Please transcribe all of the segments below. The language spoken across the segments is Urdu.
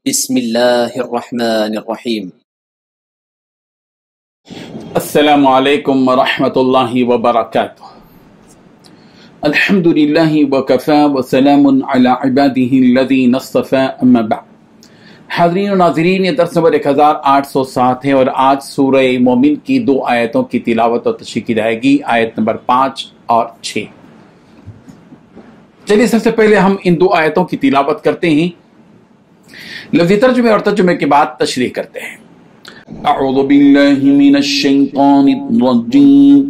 بسم اللہ الرحمن الرحیم۔ السلام علیکم ورحمۃ اللہ وبرکاتہ۔ الحمدللہ وکفی وسلام علی عبادہ الذین اصطفی، اما بعد۔ حاضرین و ناظرین، یہ درس نمبر 1807 ہے اور آج سورہ مومن کی 2 آیتوں کی تلاوت اور تشریح کی جائے گی، آیت نمبر 5 اور 6۔ چلیے سب سے پہلے ہم ان 2 آیتوں کی تلاوت کرتے ہیں، لفظی ترجمے اور ترجمے کے بعد تشریح کرتے ہیں۔ اعوذ باللہ من الشیطان الرجیم،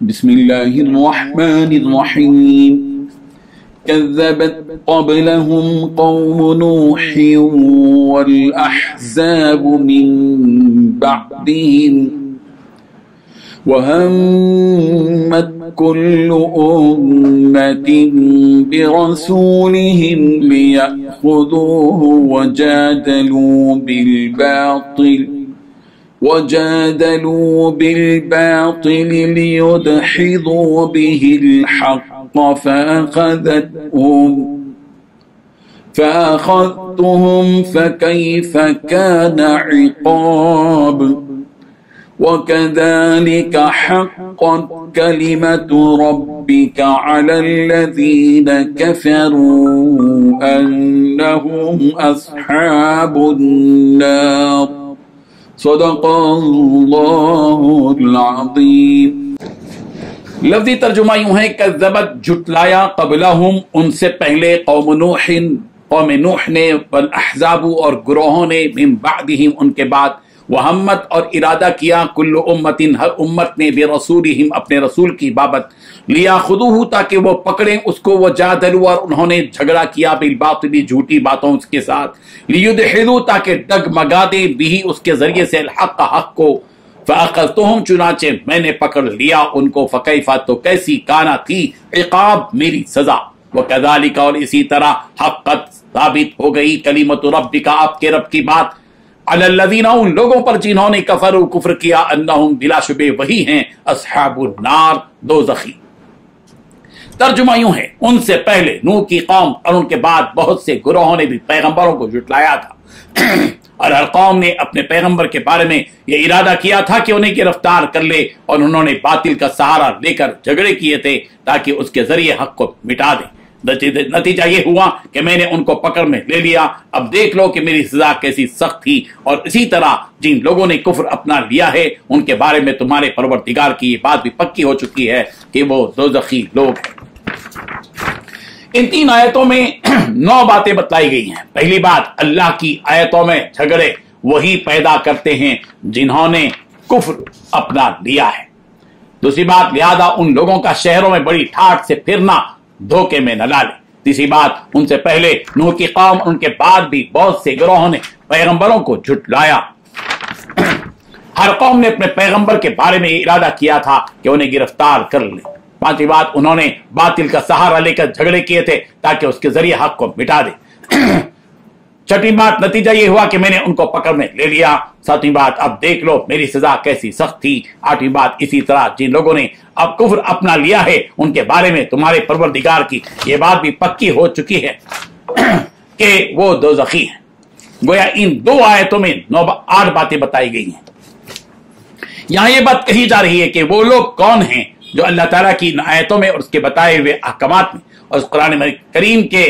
بسم اللہ الرحمن الرحیم۔ كذبت قبلهم قوم نوح والأحزاب من بعدهم وهمت كل أمة برسولهم ليأخذوه وجادلوا بالباطل ليدحضوا به الحق فأخذتهم فكيف كان عقاب وكذلك حقت كلمة ربك على الذين كفروا أنهم أصحاب النار صدق الله العظيم۔ لفظی ترجمہ یوں ہے، کذبت جھٹلایا، قبلہم ان سے پہلے، قوم نوح نے، والاحزاب اور گروہوں نے، من بعدہم ان کے بعد، وہمت اور ارادہ کیا، کل امت ہر امت نے، برسولہم اپنے رسول کی بابت، لیاخذوہ تاکہ وہ پکڑیں اس کو، وجادلوا اور انہوں نے جھگڑا کیا، بالباطل جھوٹی باتوں اس کے ساتھ، لیدحضوا تاکہ ڈگمگا دے، بھی اس کے ذریعے سے، الحق حق کو، فَأَخَذْتُهُمْ چنانچہ میں نے پکڑ لیا ان کو، فَكَيْفَ تو کیسی کانا تھی، عقاب میری سزا، وَكَذَلِكَ اور اسی طرح، حقت ثابت ہو گئی، کلمۃ ربک آپ کے رب کی بات، علی الذین ان لوگوں پر جنہوں نے کفروا کفر کیا، انہم بلا شبہ وہی ہیں، اصحاب النار دوزخی۔ ترجمہ یوں ہے، ان سے پہلے نوح کی قوم اور ان کے بعد بہت سے گروہوں نے بھی پیغمبروں کو جھٹلایا تھا، اور ہر قوم نے اپنے پیغمبر کے بارے میں یہ ارادہ کیا تھا کہ انہیں گرفتار کر لے، اور انہوں نے باطل کا سہارا لے کر جھگڑے کیے تھے تاکہ اس کے ذریعے حق کو مٹا دیں۔ نتیجہ یہ ہوا کہ میں نے ان کو پکڑ میں لے لیا، اب دیکھ لو کہ میری سزا کیسی سخت تھی، اور اسی طرح جن لوگوں نے کفر اپنا لیا ہے ان کے بارے میں تمہارے پروردگار کی یہ بات بھی پکی ہو چکی ہے کہ وہ دوزخی لوگ ہیں۔ ان 3 آیتوں میں 9 باتیں بتلائی گئی ہیں۔ پہلی بات، اللہ کی آیتوں میں جھگڑے وہی پیدا کرتے ہیں جنہوں نے کفر اپنا لیا ہے۔ دوسری بات، لہذا ان لوگوں کا شہروں میں بڑی ٹھاٹ سے پھرنا دھوکے میں نہ ڈالے۔ تیسری بات، ان سے پہلے نوح کی قوم ان کے بعد بھی بہت سے گروہوں نے پیغمبروں کو جھٹلایا، ہر قوم نے اپنے پیغمبر کے بارے میں ارادہ کیا تھا کہ انہیں گرفتار کر لے۔ پانچویں بات، انہوں نے باطل کا سہارا لے کر جھگڑے کیے تھے تاکہ اس کے ذریعے حق کو مٹا دے۔ چھٹی بات، نتیجہ یہ ہوا کہ میں نے ان کو پکڑ میں لے لیا۔ ساتویں بات، اب دیکھ لو میری سزا کیسی سخت تھی۔ آٹھویں بات، اسی طرح جن لوگوں نے اب کفر اپنا لیا ہے ان کے بارے میں تمہارے پروردگار کی یہ بات بھی پکی ہو چکی ہے کہ وہ دوزخی ہیں۔ گویا ان 2 آیتوں میں 8 باتیں بتائی گئی ہیں۔ یہاں یہ بات کہی جا رہی ہے کہ وہ لوگ کون ہیں جو اللہ تعالیٰ کی آیتوں میں اور اس کے بتائے ہوئے احکامات میں اور اس قرآن کریم کے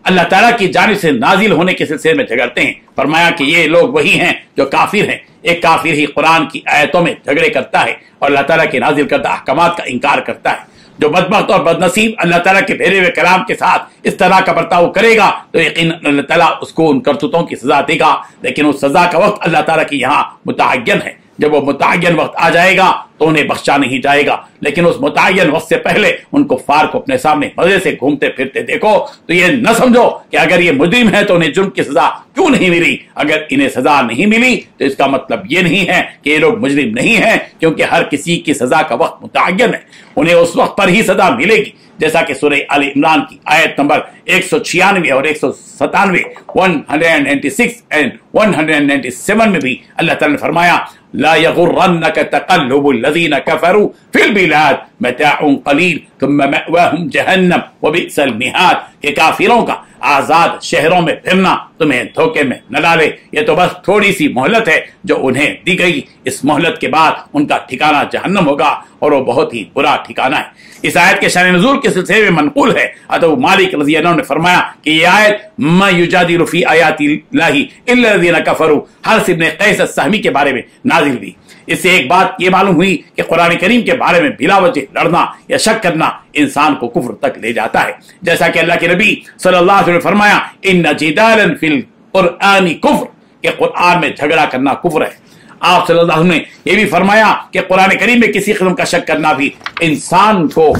اللہ تعالیٰ کی جانب سے نازل ہونے کے سلسلے میں جھگڑتے ہیں۔ فرمایا کہ یہ لوگ وہی ہیں جو کافر ہیں۔ ایک کافر ہی قرآن کی آیتوں میں جھگڑے کرتا ہے اور اللہ تعالیٰ کے نازل کردہ احکامات کا انکار کرتا ہے۔ جو بدبخت اور بدنصیب اللہ تعالیٰ کے بھیجے ہوئے کلام کے ساتھ اس طرح کا برتاؤ کرے گا تو یقیناً اللہ تعالیٰ اس کو ان کرتوتوں کی سزا دے گا، لیکن اس سزا کا وقت اللہ تعالیٰ کی یہاں متعین ہے۔ جب وہ متعین وقت آ جائے گا تو انہیں بخشا نہیں جائے گا، لیکن اس متعین وقت سے پہلے ان کفار کو اپنے سامنے مزے سے گھومتے پھرتے دیکھو تو یہ نہ سمجھو کہ اگر یہ مجرم ہے تو انہیں جرم کی سزا کیوں نہیں ملی۔ اگر انہیں سزا نہیں ملی تو اس کا مطلب یہ نہیں ہے کہ یہ لوگ مجرم نہیں ہیں، کیونکہ ہر کسی کی سزا کا وقت متعین ہے، انہیں اس وقت پر ہی سزا ملے گی، جیسا کہ سورہ آل عمران کی آیت نمبر 196 اور 197، 196 and 197 میں بھی اللہ تعالیٰ نے فرمایا لا یغرنک تقلب الذین کفروا فی البلاد متاع قلیل ثم مأواہم جہنم وبئس المہاد، کہ کافروں کا آزاد شہروں میں پھرنا تمہیں دھوکے میں نہ ڈالے، یہ تو بس تھوڑی سی مہلت ہے جو انہیں دی گئی، اس مہلت کے بعد ان کا ٹھکانہ جہنم ہوگا اور وہ بہت ہی برا ٹھکانہ ہے۔ اس آیت کے شان نزول کے سلسلے میں منقول ہے ابو مالک رضی اللہ عنہ نے فرمایا کہ یہ آیت ما یجادل فی آیات اللہ الا الذین کفروا حارث بن قیس السہمی کے بارے میں نازل ہوئی۔ اس سے ایک بات یہ معلوم ہوئی کہ قرآن کریم کے بارے میں بلا وجہ لڑنا یا شک کرنا انسان کو کفر تک لے جاتا ہے، جیسا کہ اللہ کے نبی صلی اللہ علیہ وسلم نے فرمایا ان جدالا فی القرآن کفر، کہ قرآن میں جھگڑا کرنا کفر ہے۔ آپ صلی اللہ علیہ وسلم نے یہ بھی فرمایا کہ قرآن کریم میں کسی قسم کا شک کرنا بھی انسان کو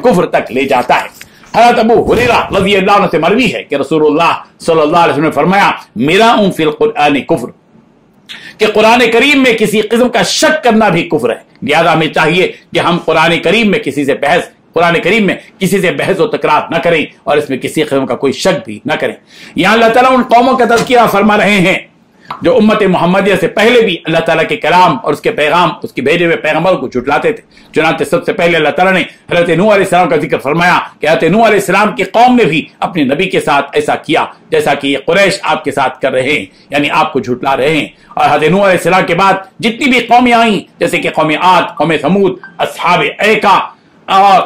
کفر تک لے جاتا ہے۔ حضرت ابو ہریرہ رضی اللہ عنہ سے مروی ہے کہ رسول اللہ صلی اللہ علیہ وسلم نے فرمایا میرا فی القرآن کفر، کہ قرآن کریم میں کسی قسم کا شک کرنا بھی کفر ہے۔ لہذا ہمیں چاہیے کہ ہم قرآن کریم میں کسی سے بحث و تکرار نہ کریں اور اس میں کسی قسم کا کوئی شک بھی نہ کریں۔ یہاں اللہ تعالیٰ ان قوموں کا تذکرہ فرما رہے ہیں جو امت محمدیہ سے پہلے بھی اللہ تعالیٰ کے کلام اور اس کے پیغام، اس کے بھیجے ہوئے پیغمبر کو جھٹلاتے تھے۔ چنانچہ سب سے پہلے اللہ تعالیٰ نے حضرت نوح علیہ السلام کا ذکر فرمایا کہ حضرت نوح علیہ السلام کی قوم نے بھی اپنے نبی کے ساتھ ایسا کیا جیسا کہ یہ قریش آپ کے ساتھ کر رہے ہیں، یعنی آپ کو جھٹلا رہے ہیں۔ اور حضرت نوح علیہ السلام کے بعد جتنی بھی قومیں آئیں جیسے کہ قوم عاد، قوم ثمود، اصحاب ایکا،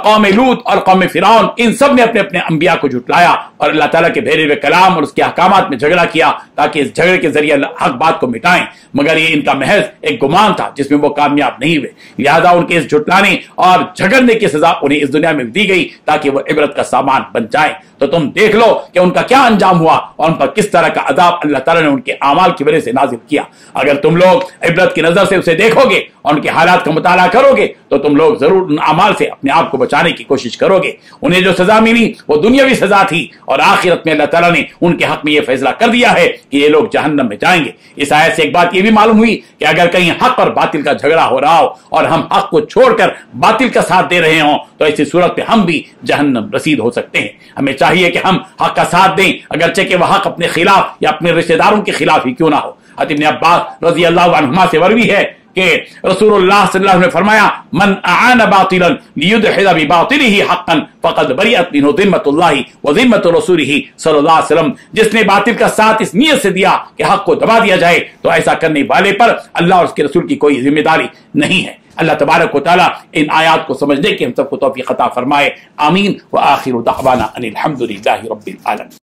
قوم لوط اور قوم فرعون، ان سب نے اپنے اپنے انبیاء کو جھٹلایا اور اللہ تعالیٰ کے بھیجے ہوئے کلام اور اس کے احکامات میں جھگڑا کیا تاکہ اس جھگڑے کے ذریعے حق بات کو مٹائیں، مگر یہ ان کا محض ایک گمان تھا جس میں وہ کامیاب نہیں ہوئے۔ لہذا ان کے اس جھٹلانے اور جھگڑنے کی سزا انہیں اس دنیا میں دی گئی تاکہ وہ عبرت کا سامان بن جائیں۔ تو تم دیکھ لو کہ ان کا کیا انجام ہوا اور ان پر کس طرح کا عذاب اللہ تعالیٰ نے ان کے اعمال کی وجہ سے نازل کیا۔ اگر تم لوگ عبرت کی نظر سے اسے دیکھو گے اور ان کے حالات کا مطالعہ کرو گے تو تم لوگ ضرور ان اعمال سے اپنے آپ کو بچانے کی کوشش کرو گے۔ انہیں جو سزا ملی وہ دنیاوی سزا تھی اور آخرت میں اللہ تعالیٰ نے ان کے حق میں یہ فیصلہ کر دیا ہے کہ یہ لوگ جہنم میں جائیں گے۔ اس آیت سے ایک بات یہ بھی معلوم ہوئی کہ اگر کہیں حق اور باطل کا جھگڑا ہو رہا ہو اور ہم حق کو چھوڑ کر باطل کا ساتھ دے رہے ہوں تو ایسی صورت میں ہم بھی جہنم رسید ہو سکتے ہیں۔ ہمیں چاہیے کہ ہم حق کا ساتھ دیں اگرچہ کہ وہ حق اپنے خلاف یا اپنے رشتہ داروں کے خلاف ہی کیوں نہ ہو۔ ابن عباس رضی اللہ عنہما سے مروی ہے کہ رسول اللہ صلی اللہ علیہ وسلم نے فرمایا من اعان باطلا لیدحض بباطلہ حقا فقد بریأت منہ ذمۃ اللہ وذمۃ رسولہ صلی اللہ علیہ وسلم، جس نے باطل کا ساتھ اس نیت سے دیا کہ حق کو دبا دیا جائے تو ایسا کرنے والے پر اللہ اور اس کے رسول کی کوئی ذمہ داری نہیں ہے۔ اللہ تبارک و تعالیٰ ان آیات کو سمجھنے کی ہم سب کو توفیق عطا فرمائے، آمین۔ وآخر دعوانا ان الحمد للہ رب العالمین۔